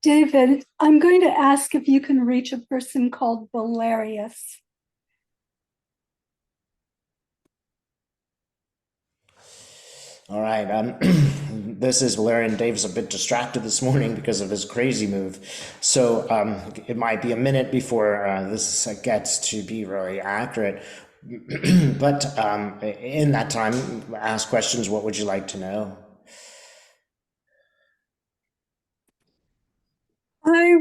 David, I'm going to ask if you can reach a person called Valerius. All right. This is Valerian. Dave's a bit distracted this morning because of his crazy move. So it might be a minute before this gets to be really accurate. But in that time, ask questions. What would you like to know? I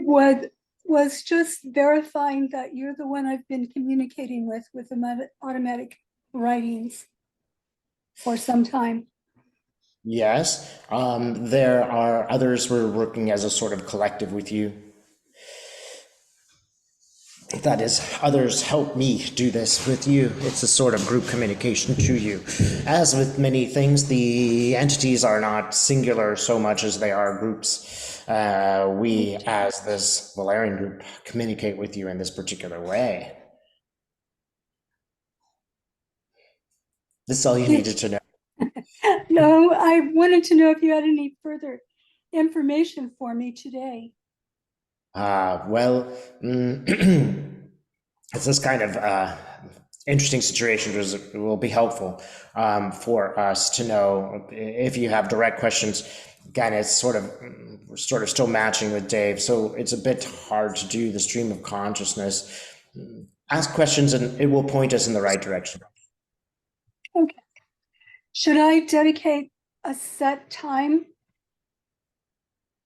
was just verifying that you're the one I've been communicating with the automatic writings for some time. Yes. There are others who are working as a sort of collective with you. That is, others help me do this with you. It's a sort of group communication to you. As with many things, the entities are not singular so much as they are groups. We, as this Valerian group, communicate with you in this particular way. This is all you needed to know. No, I wanted to know if you had any further information for me today. Well, it's this kind of interesting situation because it will be helpful for us to know if you have direct questions. Again, it's sort of still matching with Dave, so it's a bit hard to do the stream of consciousness. Ask questions and it will point us in the right direction. Okay. Should I dedicate a set time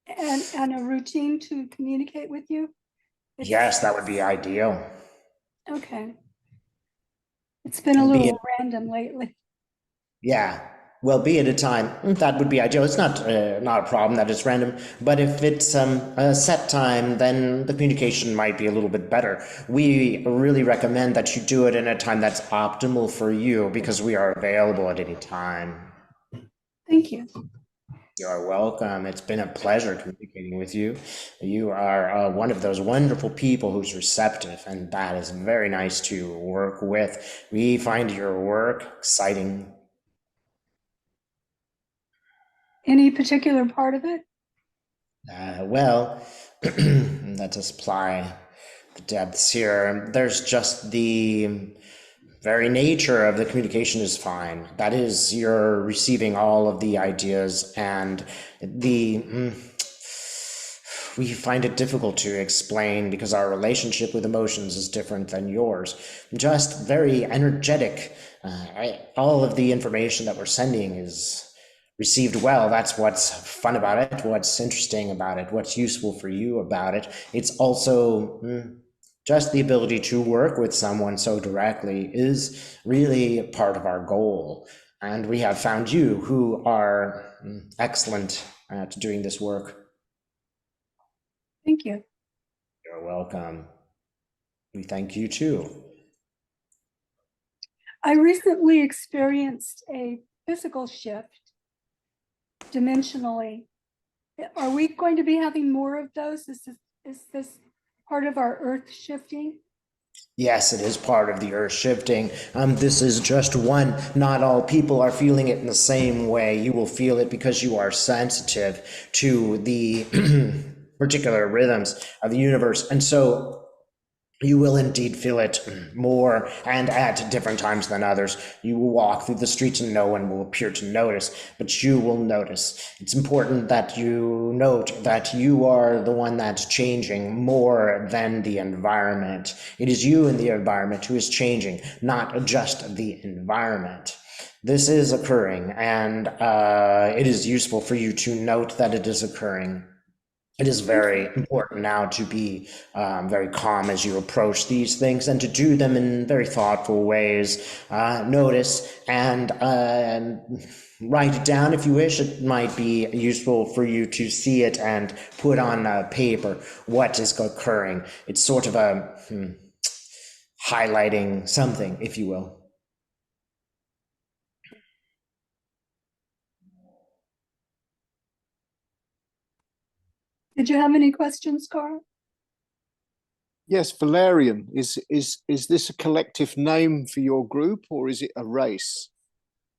and a routine to communicate with you? Yes, that would be ideal. Okay. It's been a Be it, little random lately. yeah. Well, be at a time that would be ideal. It's not a problem that it's random, but if it's a set time, then the communication might be a little bit better. We really recommend that you do it in a time that's optimal for you because we are available at any time. Thank you. You're welcome. It's been a pleasure communicating with you. You are one of those wonderful people who's receptive, and that is very nice to work with. We find your work exciting. Any particular part of it? Well, let's apply the depths here. There's just the very nature of the communication is fine. That is, you're receiving all of the ideas, and we find it difficult to explain because our relationship with emotions is different than yours. Just very energetic. All of the information that we're sending is received well. That's what's fun about it, what's interesting about it, what's useful for you about it. It's also just the ability to work with someone so directly is really part of our goal. And we have found you who are excellent at doing this work. Thank you. You're welcome. We thank you too. I recently experienced a physical shift dimensionally. Are we going to be having more of those? Is this part of our earth shifting? Yes, it is part of the earth shifting. This is just one. Not all people are feeling it in the same way. You will feel it because you are sensitive to the particular rhythms of the universe. And so you will indeed feel it more and at different times than others. You will walk through the streets and no one will appear to notice, but you will notice. It's important that you note that you are the one that's changing more than the environment. It is you and the environment who is changing, not just the environment. This is occurring, and it is useful for you to note that it is occurring. It is very important now to be very calm as you approach these things and to do them in very thoughtful ways. Notice and write it down if you wish. It might be useful for you to see it and put on paper what is occurring. It's sort of a highlighting something, if you will. Did you have any questions, Carl? Yes, Valerian. Is this a collective name for your group or is it a race?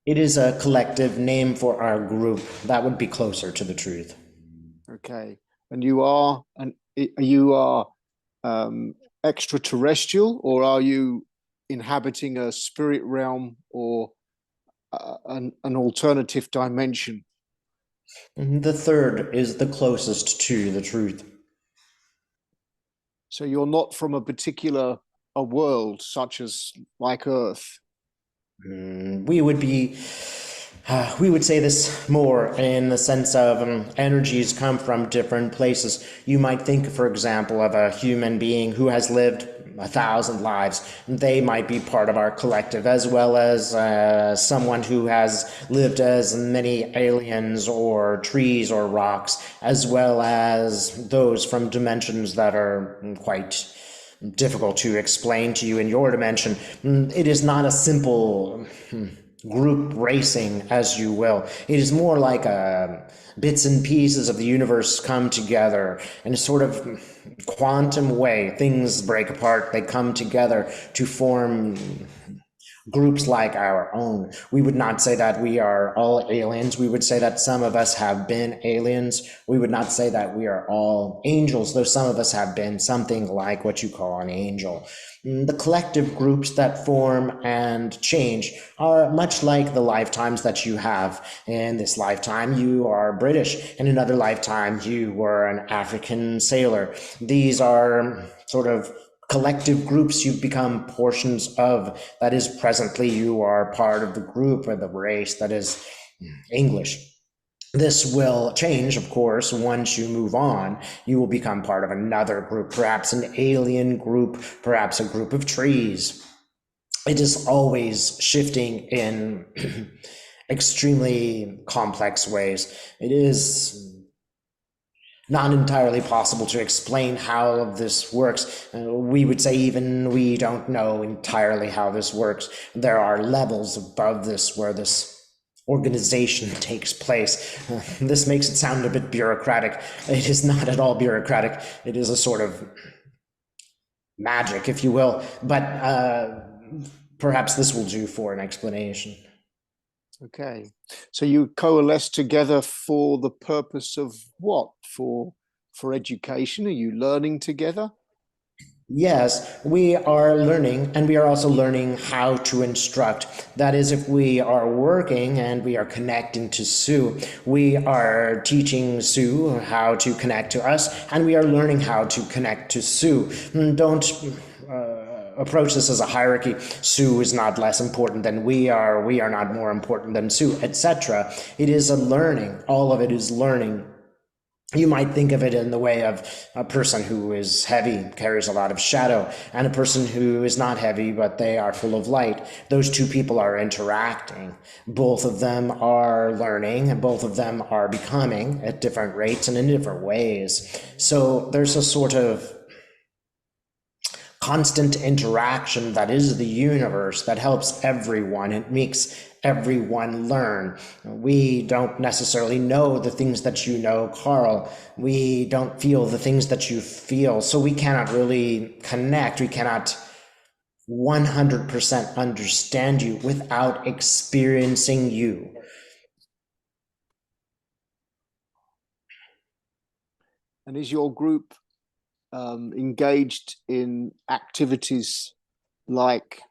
It is a collective name for our group. That would be closer to the truth. Okay. and you are extraterrestrial, or are you inhabiting a spirit realm or an alternative dimension? The third is the closest to the truth. So you're not from a particular a world such as like Earth. We would be, we would say this more in the sense of energies come from different places. You might think, for example, of a human being who has lived 1,000 lives. They might be part of our collective, as well as someone who has lived as many aliens or trees or rocks, as well as those from dimensions that are quite difficult to explain to you in your dimension. It is not a simple group racing, as you will. It is more like bits and pieces of the universe come together in a sort of quantum way. Things break apart, they come together to form groups like our own. We would not say that we are all aliens. We would say that some of us have been aliens. We would not say that we are all angels, though some of us have been something like what you call an angel. The collective groups that form and change are much like the lifetimes that you have. In this lifetime, you are British. In another lifetime, you were an African sailor. These are sort of collective groups you've become portions of. That is, presently you are part of the group or the race that is English. This will change, of course, once you move on. You will become part of another group, perhaps an alien group, perhaps a group of trees. It is always shifting in extremely complex ways. It is not entirely possible to explain how this works. We would say even we don't know entirely how this works. There are levels above this where this organization takes place. This makes it sound a bit bureaucratic. It is not at all bureaucratic. It is a sort of magic, if you will, but perhaps this will do for an explanation. Okay. So you coalesce together for the purpose of what? For education? Are you learning together? Yes, we are learning, and we are also learning how to instruct. That is, if we are working and we are connecting to Sue, we are teaching Sue how to connect to us, and we are learning how to connect to Sue. Don't approach this as a hierarchy. Sue is not less important than we are not more important than Sue, etc. It is a learning. All of it is learning. You might think of it in the way of a person who is heavy, carries a lot of shadow, and a person who is not heavy, but they are full of light. Those two people are interacting. Both of them are learning, and both of them are becoming at different rates and in different ways. So there's a sort of constant interaction that is the universe that helps everyone. It makes everyone learn. We don't necessarily know the things that you know, Carl. We don't feel the things that you feel. So we cannot really connect. We cannot 100% understand you without experiencing you. And is your group engaged in activities like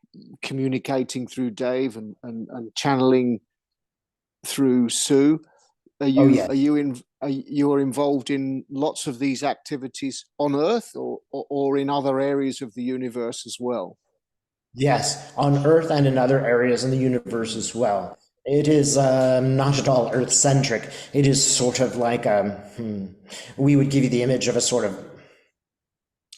communicating through Dave and channeling through Sue? Are you yes. you're involved in lots of these activities on Earth or in other areas of the universe as well? Yes, on Earth and in other areas in the universe as well. It is not at all Earth-centric. It is sort of like we would give you the image of a sort of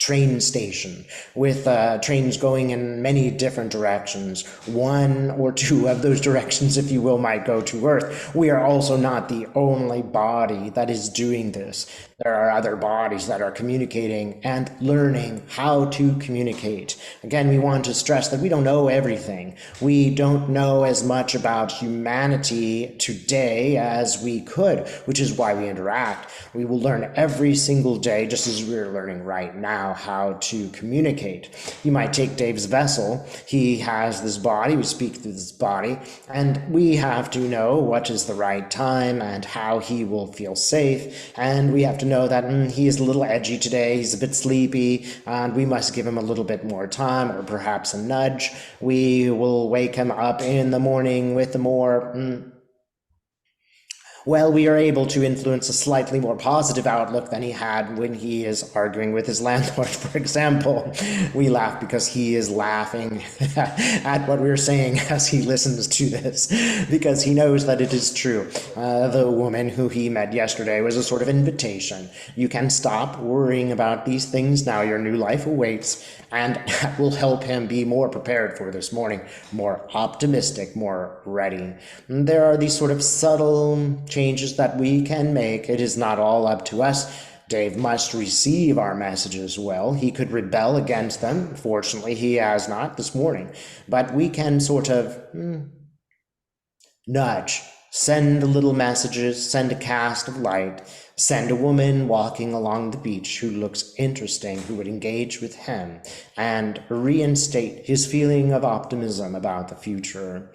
train station with trains going in many different directions. One or two of those directions, if you will, might go to Earth. We are also not the only body that is doing this. There are other bodies that are communicating and learning how to communicate. Again, we want to stress that we don't know everything. We don't know as much about humanity today as we could, which is why we interact. We will learn every single day, just as we're learning right now. now how to communicate. You might take Dave's vessel. He has this body, we speak through this body, and we have to know what is the right time and how he will feel safe. And we have to know that he is a little edgy today, he's a bit sleepy, and we must give him a little bit more time, or perhaps a nudge. We will wake him up in the morning with a more well, we are able to influence a slightly more positive outlook than he had when he is arguing with his landlord, for example. We laugh because he is laughing at what we're saying as he listens to this, because he knows that it is true. The woman who he met yesterday was a sort of invitation. You can stop worrying about these things now. Your new life awaits, and that will help him be more prepared for this morning, more optimistic, more ready. There are these sort of subtle changes that we can make. It is not all up to us. Dave must receive our messages well. He could rebel against them. Fortunately, he has not this morning. But we can sort of nudge, send little messages, send a cast of light, send a woman walking along the beach who looks interesting, who would engage with him, and reinstate his feeling of optimism about the future.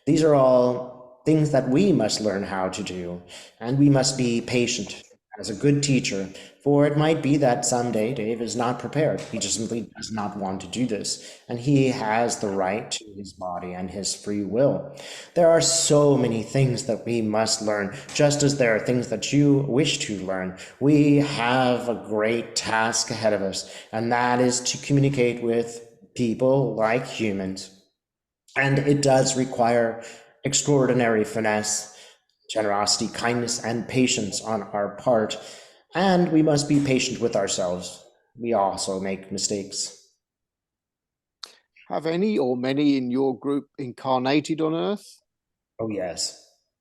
These are all things that we must learn how to do, and we must be patient as a good teacher, for it might be that someday Dave is not prepared. He just simply does not want to do this, and he has the right to his body and his free will. There are so many things that we must learn, just as there are things that you wish to learn. We have a great task ahead of us, and that is to communicate with people like humans. And it does require extraordinary finesse, generosity, kindness, and patience on our part. And we must be patient with ourselves. We also make mistakes. Have any or many in your group incarnated on Earth? Oh, yes.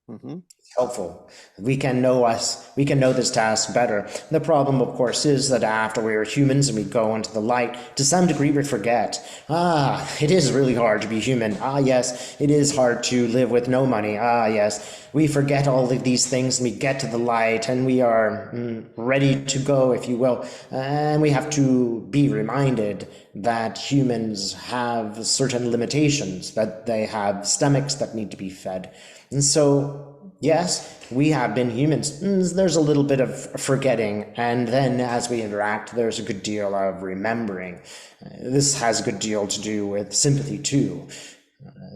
Mm-hmm. Helpful. We can know this task better. The problem, of course, is that after we are humans and we go into the light, to some degree we forget. It is really hard to be human. Yes, it is hard to live with no money. Yes, we forget all of these things and we get to the light and we are ready to go, if you will. And we have to be reminded that humans have certain limitations, that they have stomachs that need to be fed. And so, yes, we have been humans. There's a little bit of forgetting, and then as we interact, there's a good deal of remembering. This has a good deal to do with sympathy, too.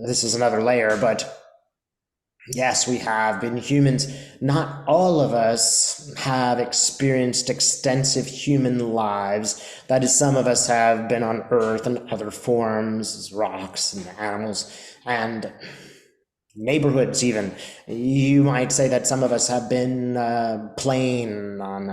This is another layer, but yes, we have been humans. Not all of us have experienced extensive human lives. That is, some of us have been on Earth in other forms, as rocks and animals, and neighborhoods even. You might say that some of us have been plain on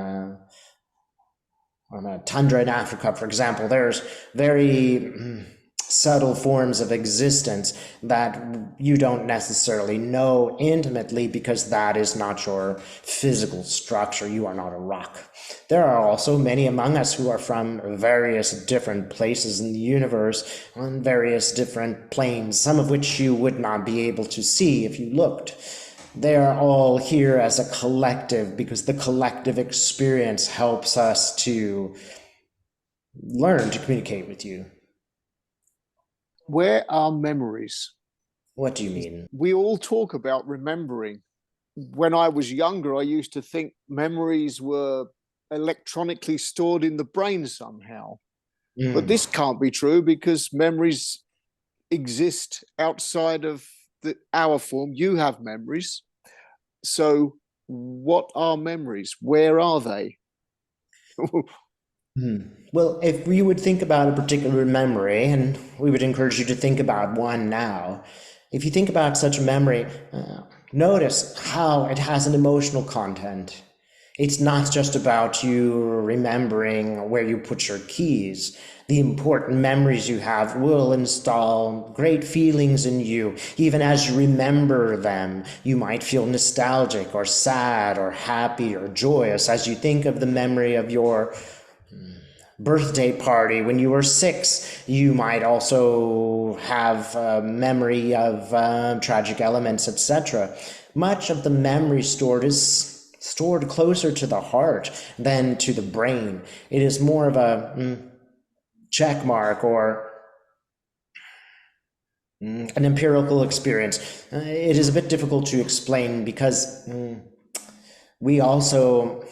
a tundra in Africa, for example. There's very subtle forms of existence that you don't necessarily know intimately because that is not your physical structure. You are not a rock. There are also many among us who are from various different places in the universe, on various different planes, some of which you would not be able to see if you looked. They are all here as a collective because the collective experience helps us to learn to communicate with you. Where are memories? What do you mean? We all talk about remembering. When I was younger, I used to think memories were electronically stored in the brain somehow. But this can't be true because memories exist outside of our form. You have memories. So what are memories? Where are they? Well, if you would think about a particular memory, and we would encourage you to think about one now, if you think about such a memory, notice how it has an emotional content. It's not just about you remembering where you put your keys. The important memories you have will install great feelings in you. Even as you remember them, you might feel nostalgic or sad or happy or joyous as you think of the memory of your birthday party when you were 6. You might also have a memory of tragic elements, etc. Much of the memory stored is stored closer to the heart than to the brain. It is more of a check mark or an empirical experience. It is a bit difficult to explain because we also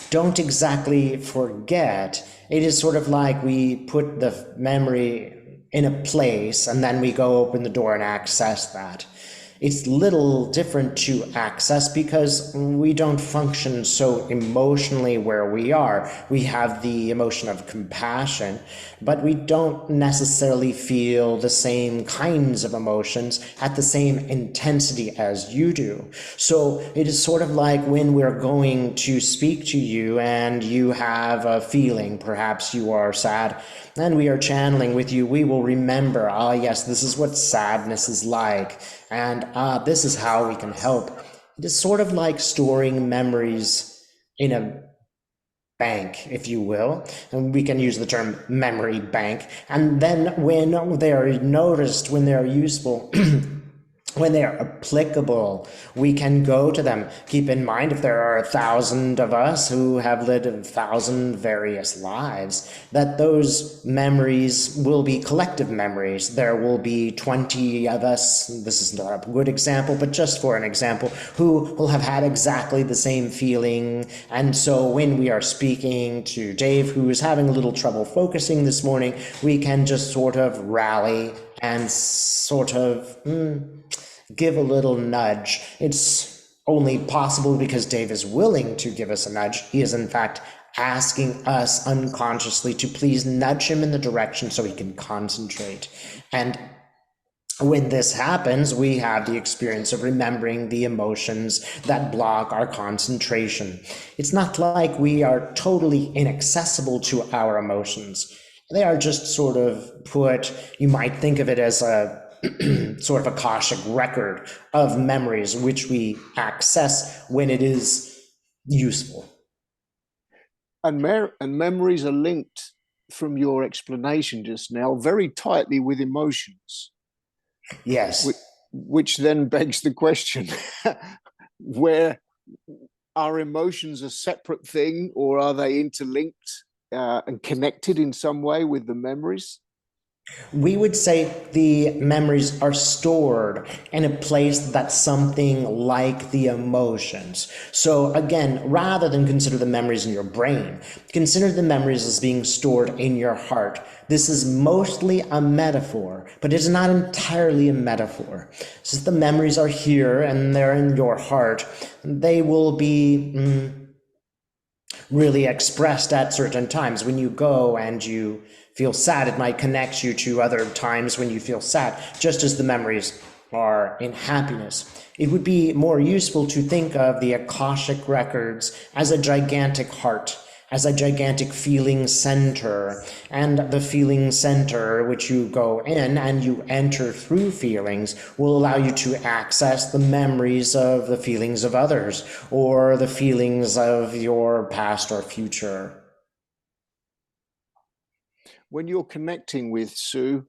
don't exactly forget. It is sort of like we put the memory in a place and then we go open the door and access that. It's little different to access because we don't function so emotionally where we are. We have the emotion of compassion, but we don't necessarily feel the same kinds of emotions at the same intensity as you do. So it is sort of like when we're going to speak to you and you have a feeling, perhaps you are sad, and we are channeling with you, we will remember, yes, this is what sadness is like, and this is how we can help. It is sort of like storing memories in a bank, if you will, and we can use the term memory bank. And then when they are noticed, when they are useful, when they are applicable, we can go to them. Keep in mind, if there are 1,000 of us who have lived 1,000 various lives, that those memories will be collective memories. There will be 20 of us, this is not a good example, but just for an example, who will have had exactly the same feeling. And so when we are speaking to Dave, who is having a little trouble focusing this morning, we can just sort of rally and sort of give a little nudge. It's only possible because Dave is willing to give us a nudge. He is in fact asking us unconsciously to please nudge him in the direction so he can concentrate. And when this happens, we have the experience of remembering the emotions that block our concentration. It's not like we are totally inaccessible to our emotions. They are just sort of put, you might think of it as a sort of Akashic record of memories which we access when it is useful. And memories are linked, from your explanation just now, very tightly with emotions. Yes. Which then begs the question, where are emotions a separate thing, or are they interlinked and connected in some way with the memories? We would say the memories are stored in a place that's something like the emotions. So again, rather than consider the memories in your brain, consider the memories as being stored in your heart. This is mostly a metaphor, but it's not entirely a metaphor. Since the memories are here and they're in your heart, they will be really expressed at certain times. When you go and you feel sad, it might connect you to other times when you feel sad, just as the memories are in happiness. It would be more useful to think of the Akashic records as a gigantic heart, as a gigantic feeling center, and the feeling center which you go in and you enter through feelings will allow you to access the memories of the feelings of others or the feelings of your past or future. When you're connecting with Sue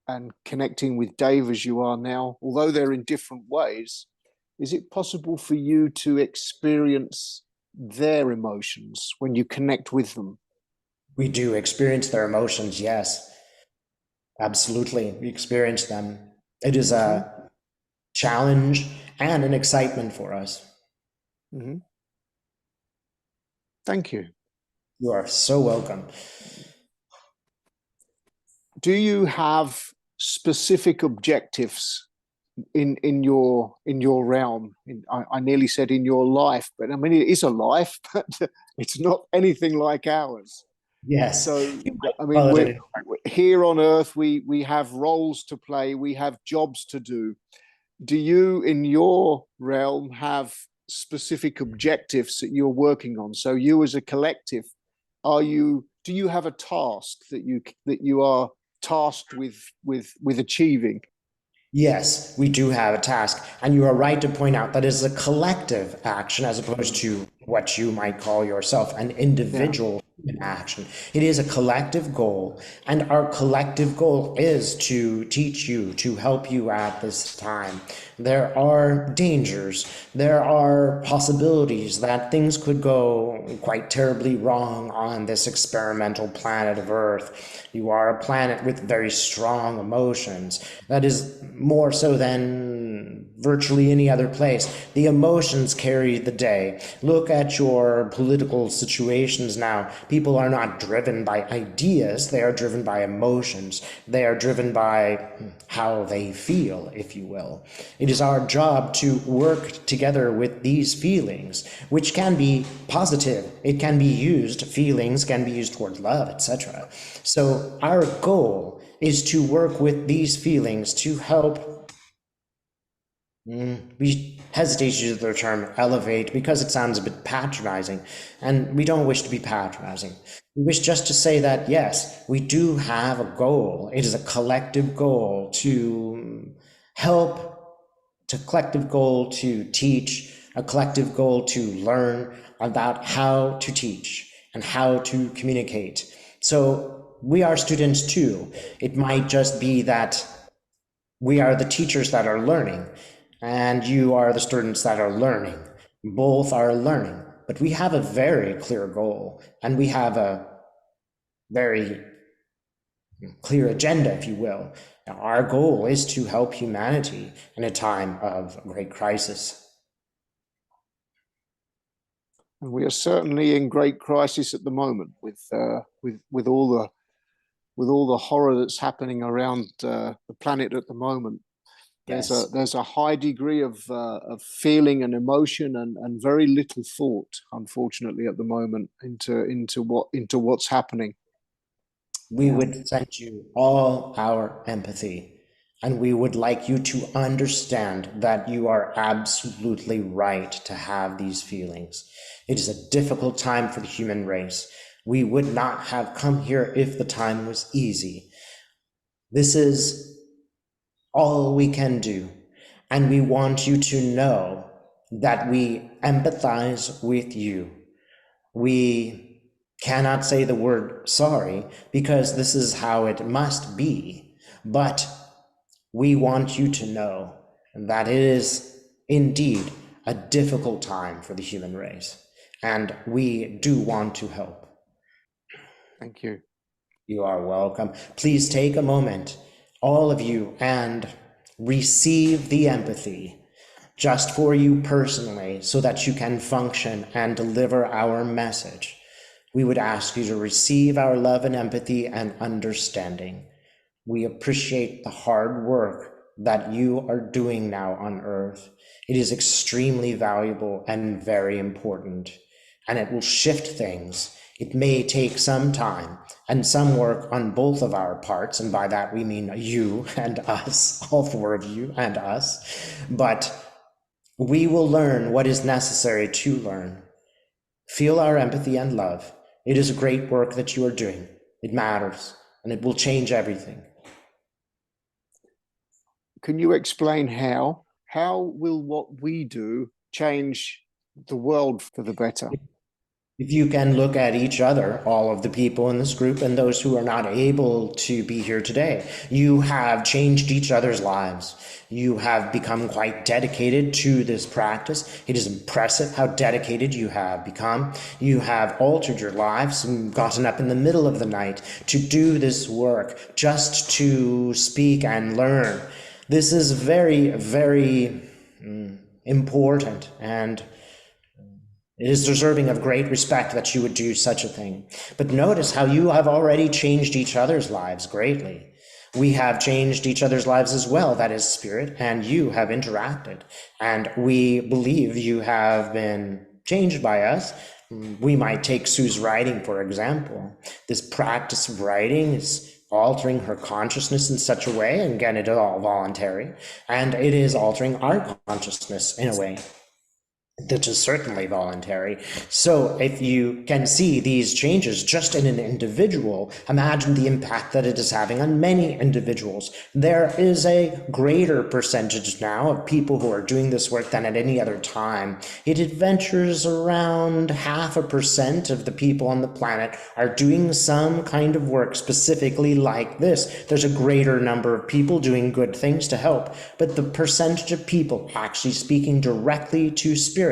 and connecting with Dave as you are now, although they're in different ways, is it possible for you to experience their emotions when you connect with them? We do experience their emotions, yes. Absolutely, we experience them. It is a challenge and an excitement for us. Mm-hmm. Thank you. You are so welcome. Do you have specific objectives in your realm? I nearly said in your life, but I mean it is a life, but it's not anything like ours. Yes. So I mean, we're here on Earth. We have roles to play. We have jobs to do. Do you, in your realm, have specific objectives that you're working on? So you, as a collective, do you have a task that you are tasked with achieving? Yes, we do have a task. And you are right to point out that it is a collective action as opposed to what you might call yourself an Yeah. individual human action. It is a collective goal, and our collective goal is to teach you, to help you at this time. There are dangers, there are possibilities that things could go quite terribly wrong on this experimental planet of Earth. You are a planet with very strong emotions. That is more so than virtually any other place. The emotions carry the day. Look at your political situations now. People are not driven by ideas, they are driven by emotions. They are driven by how they feel, if you will. It is our job to work together with these feelings, which can be positive. It can be used, feelings can be used toward love, etc. So our goal is to work with these feelings to help. We hesitate to use the term elevate because it sounds a bit patronizing, and we don't wish to be patronizing. We wish just to say that, yes, we do have a goal. It is a collective goal to help, to collective goal to teach, a collective goal to learn about how to teach and how to communicate. So we are students too. It might just be that we are the teachers that are learning, and you are the students that are learning. Both are learning, but we have a very clear goal, and we have a very clear agenda, if you will. Now, our goal is to help humanity in a time of great crisis. And we are certainly in great crisis at the moment with all the horror that's happening around the planet at the moment. Yes. There's a high degree of feeling and emotion and very little thought, unfortunately, at the moment into what's happening. We would send you all our empathy, and we would like you to understand that you are absolutely right to have these feelings. It is a difficult time for the human race. We would not have come here if the time was easy. This is all we can do, and we want you to know that we empathize with you. We cannot say the word sorry because this is how it must be, but we want you to know that it is indeed a difficult time for the human race, and we do want to help. Thank you. You are welcome. Please take a moment, all of you, and receive the empathy just for you personally so that you can function and deliver our message. We would ask you to receive our love and empathy and understanding. We appreciate the hard work that you are doing now on Earth. It is extremely valuable and very important, and it will shift things. It may take some time and some work on both of our parts, and by that we mean you and us, all four of you and us, but we will learn what is necessary to learn. Feel our empathy and love. It is a great work that you are doing. It matters, and it will change everything. Can you explain how? How will what we do change the world for the better? If you can look at each other, all of the people in this group and those who are not able to be here today, you have changed each other's lives. You have become quite dedicated to this practice. It is impressive how dedicated you have become. You have altered your lives and gotten up in the middle of the night to do this work, just to speak and learn. This is very, very important, and it is deserving of great respect that you would do such a thing. But notice how you have already changed each other's lives greatly. We have changed each other's lives as well, that is spirit, and you have interacted. And we believe you have been changed by us. We might take Sue's writing, for example. This practice of writing is altering her consciousness in such a way, and again, it is all voluntary, and it is altering our consciousness in a way. That is certainly voluntary. So if you can see these changes just in an individual, imagine the impact that it is having on many individuals. There is a greater percentage now of people who are doing this work than at any other time. It adventures around 0.5% of the people on the planet are doing some kind of work specifically like this. There's a greater number of people doing good things to help, but the percentage of people actually speaking directly to spirit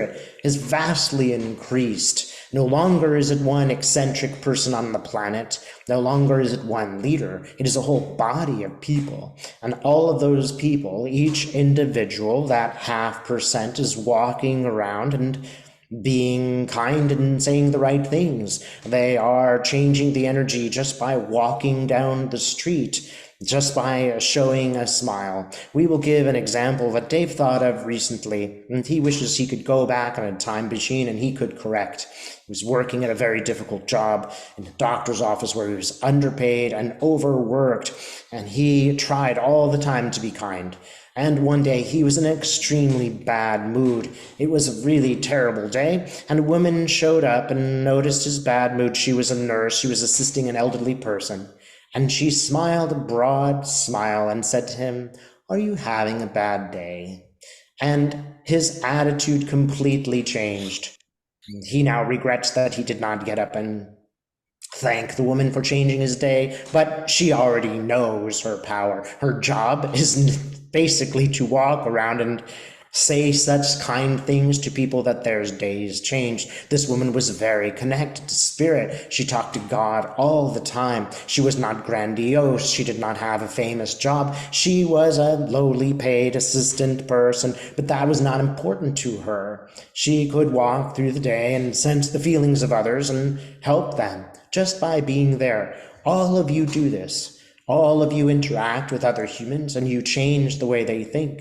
is vastly increased. No longer is it one eccentric person on the planet. No longer is it one leader. It is a whole body of people. And all of those people, each individual, that 0.5% is walking around and being kind and saying the right things. They are changing the energy just by walking down the street, just by showing a smile. We will give an example that Dave thought of recently, and he wishes he could go back on a time machine and he could correct. He was working at a very difficult job in a doctor's office where he was underpaid and overworked, and he tried all the time to be kind. And one day he was in an extremely bad mood. It was a really terrible day, and a woman showed up and noticed his bad mood. She was a nurse. She was assisting an elderly person. And she smiled a broad smile and said to him, "Are you having a bad day?" And his attitude completely changed. He now regrets that he did not get up and thank the woman for changing his day, but she already knows her power. Her job is basically to walk around and say such kind things to people that their days changed. This woman was very connected to spirit. She talked to God all the time. She was not grandiose. She did not have a famous job. She was a lowly paid assistant person, but that was not important to her. She could walk through the day and sense the feelings of others and help them just by being there. All of you do this. All of you interact with other humans and you change the way they think.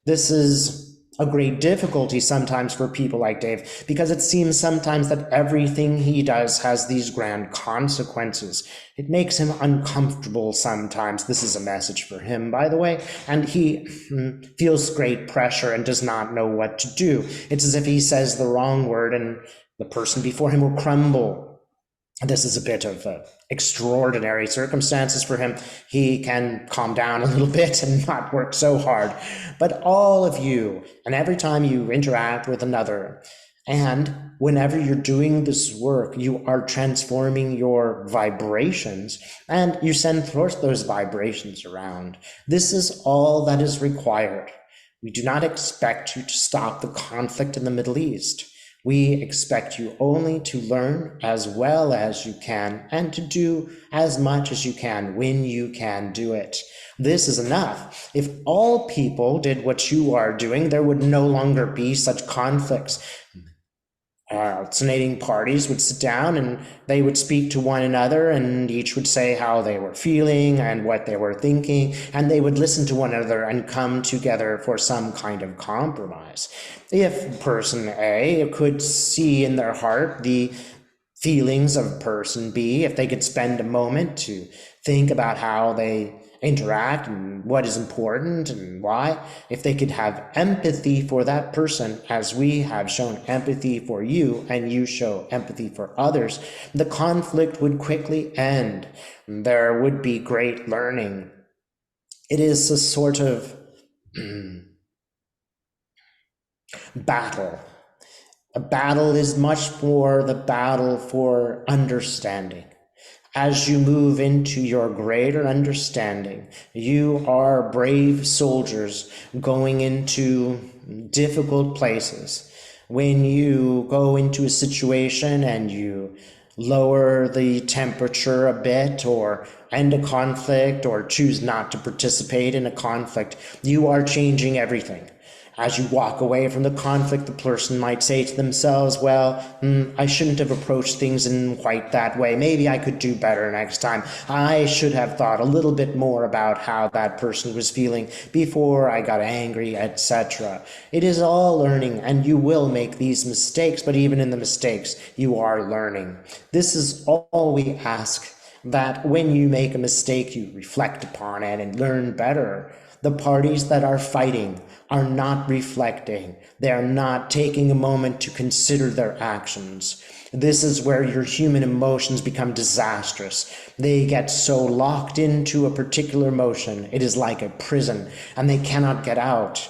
This is a great difficulty sometimes for people like Dave, because it seems sometimes that everything he does has these grand consequences. It makes him uncomfortable sometimes. This is a message for him, by the way, and he feels great pressure and does not know what to do. It's as if he says the wrong word and the person before him will crumble. This is a bit of extraordinary circumstances for him. He can calm down a little bit and not work so hard. But all of you, and every time you interact with another, and whenever you're doing this work, you are transforming your vibrations and you send forth those vibrations around. This is all that is required. We do not expect you to stop the conflict in the Middle East. We expect you only to learn as well as you can and to do as much as you can when you can do it. This is enough. If all people did what you are doing, there would no longer be such conflicts. Alternating parties would sit down and they would speak to one another, and each would say how they were feeling and what they were thinking, and they would listen to one another and come together for some kind of compromise. If person A could see in their heart the feelings of person B, if they could spend a moment to think about how they interact and what is important and why, if they could have empathy for that person as we have shown empathy for you and you show empathy for others, the conflict would quickly end. There would be great learning. It is a sort of battle. A battle is much more the battle for understanding. As you move into your greater understanding, you are brave soldiers going into difficult places. When you go into a situation and you lower the temperature a bit or end a conflict or choose not to participate in a conflict, you are changing everything. As you walk away from the conflict, the person might say to themselves, well, I shouldn't have approached things in quite that way. Maybe I could do better next time. I should have thought a little bit more about how that person was feeling before I got angry, etc. It is all learning, and you will make these mistakes, but even in the mistakes, you are learning. This is all we ask, that when you make a mistake, you reflect upon it and learn better. The parties that are fighting are not reflecting. They are not taking a moment to consider their actions. This is where your human emotions become disastrous. They get so locked into a particular emotion. It is like a prison, and they cannot get out.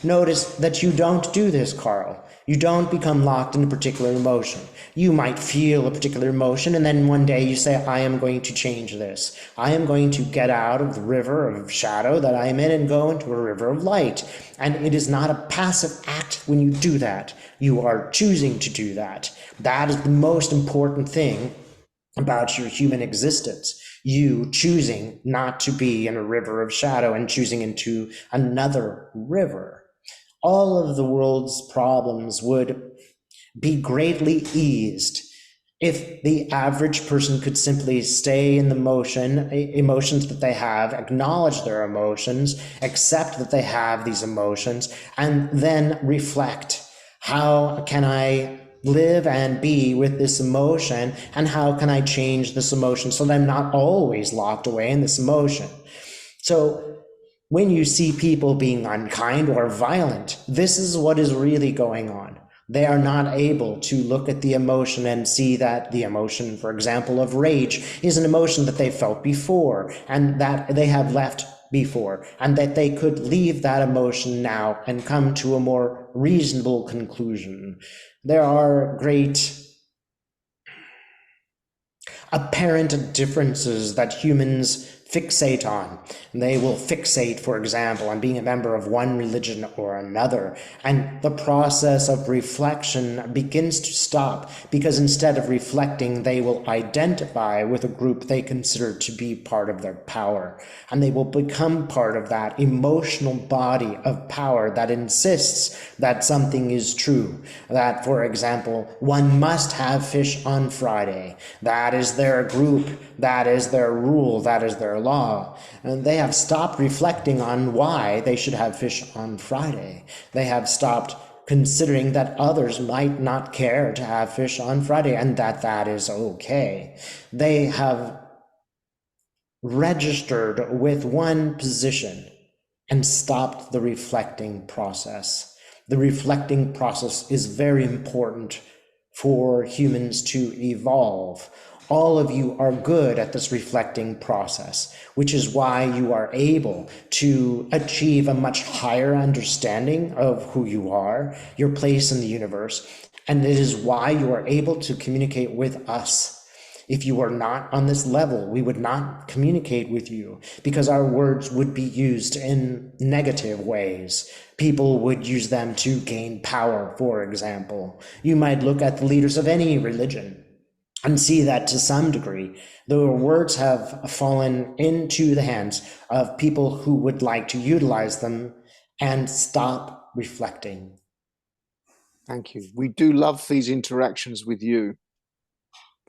Notice that you don't do this, Carl. You don't become locked in a particular emotion. You might feel a particular emotion, and then one day you say, I am going to change this. I am going to get out of the river of shadow that I am in and go into a river of light. And it is not a passive act when you do that. You are choosing to do that. That is the most important thing about your human existence. You choosing not to be in a river of shadow and choosing into another river. All of the world's problems would be greatly eased if the average person could simply stay in the emotions that they have, acknowledge their emotions, accept that they have these emotions, and then reflect. How can I live and be with this emotion, and how can I change this emotion so that I'm not always locked away in this emotion? So when you see people being unkind or violent, this is what is really going on. They are not able to look at the emotion and see that the emotion, for example, of rage is an emotion that they felt before and that they have left before, and that they could leave that emotion now and come to a more reasonable conclusion. There are great apparent differences that humans fixate on. They will fixate, for example, on being a member of one religion or another, and the process of reflection begins to stop because instead of reflecting, they will identify with a group they consider to be part of their power, and they will become part of that emotional body of power that insists that something is true, that, for example, one must have fish on Friday. That is their group, that is their rule, that is their law. And they have stopped reflecting on why they should have fish on Friday. They have stopped considering that others might not care to have fish on Friday and that that is okay. They have registered with one position and stopped the reflecting process. The reflecting process is very important for humans to evolve. All of you are good at this reflecting process, which is why you are able to achieve a much higher understanding of who you are, your place in the universe, and it is why you are able to communicate with us. If you are not on this level, we would not communicate with you because our words would be used in negative ways. People would use them to gain power, for example. You might look at the leaders of any religion and see that to some degree, the words have fallen into the hands of people who would like to utilize them and stop reflecting. Thank you. We do love these interactions with you.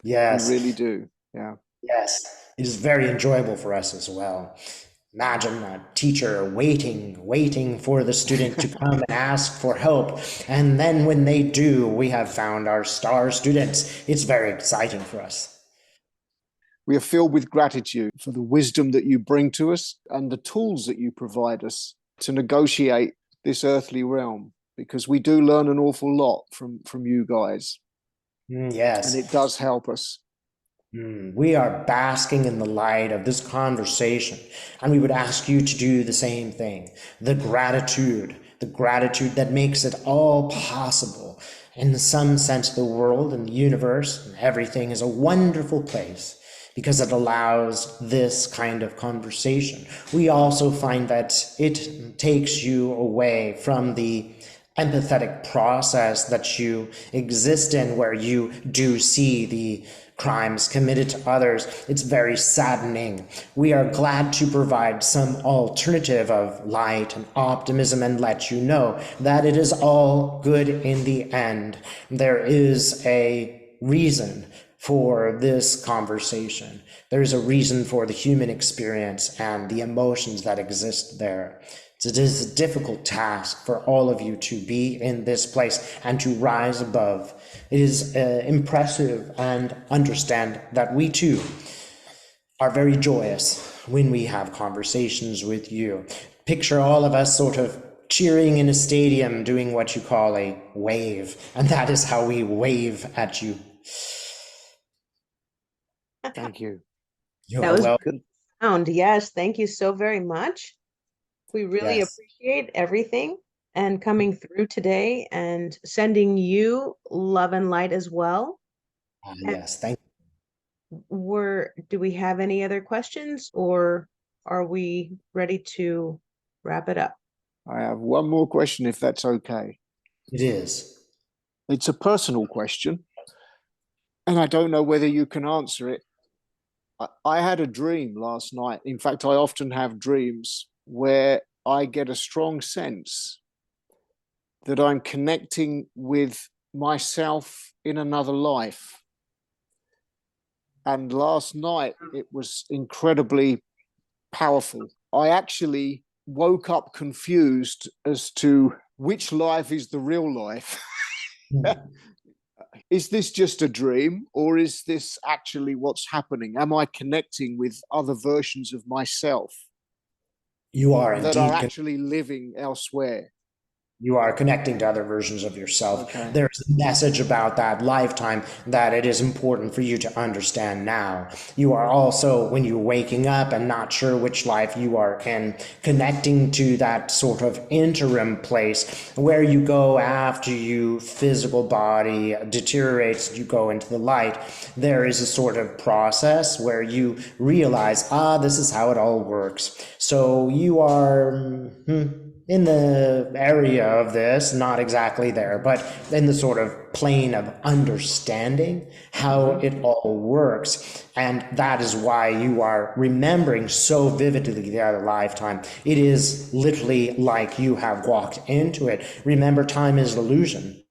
Yes. We really do. Yeah. Yes. It is very enjoyable for us as well. Imagine a teacher waiting for the student to come and ask for help. And then when they do, we have found our star students. It's very exciting for us. We are filled with gratitude for the wisdom that you bring to us and the tools that you provide us to negotiate this earthly realm, because we do learn an awful lot from you guys. Yes. And it does help us. We are basking in the light of this conversation, and we would ask you to do the same thing. The gratitude that makes it all possible. In some sense, the world and the universe and everything is a wonderful place because it allows this kind of conversation. We also find that it takes you away from the empathetic process that you exist in, where you do see the crimes committed to others. It's very saddening. We are glad to provide some alternative of light and optimism and let you know that it is all good in the end. There is a reason for this conversation. There is a reason for the human experience and the emotions that exist there. It is a difficult task for all of you to be in this place and to rise above. It is impressive, and understand that we too are very joyous when we have conversations with you. Picture all of us sort of cheering in a stadium, doing what you call a wave. And that is how we wave at you. Thank you. You That are was welcome. profound. Yes, thank you so very much. We really Yes. appreciate everything and coming through today and sending you love and light as well. And Yes, thank do we have any other questions, or are we ready to wrap it up? I have one more question, if that's okay. you. It is. It's a personal question, and I don't know whether you can answer it. I had a dream last night. In fact, I often have dreams where I get a strong sense that I'm connecting with myself in another life. And last night, it was incredibly powerful. I actually woke up confused as to which life is the real life. Is this just a dream, or is this actually what's happening? Am I connecting with other versions of myself You are that are indeed. actually living elsewhere? You are connecting to other versions of yourself. Okay. There's a message about that lifetime that it is important for you to understand now. You are also, when you're waking up and not sure which life you are in, connecting to that sort of interim place where you go after your physical body deteriorates, you go into the light. There is a sort of process where you realize, this is how it all works. So you are in the area of this, not exactly there, but in the sort of plane of understanding how it all works. And that is why you are remembering so vividly the other lifetime. It is literally like you have walked into it. Remember, time is illusion.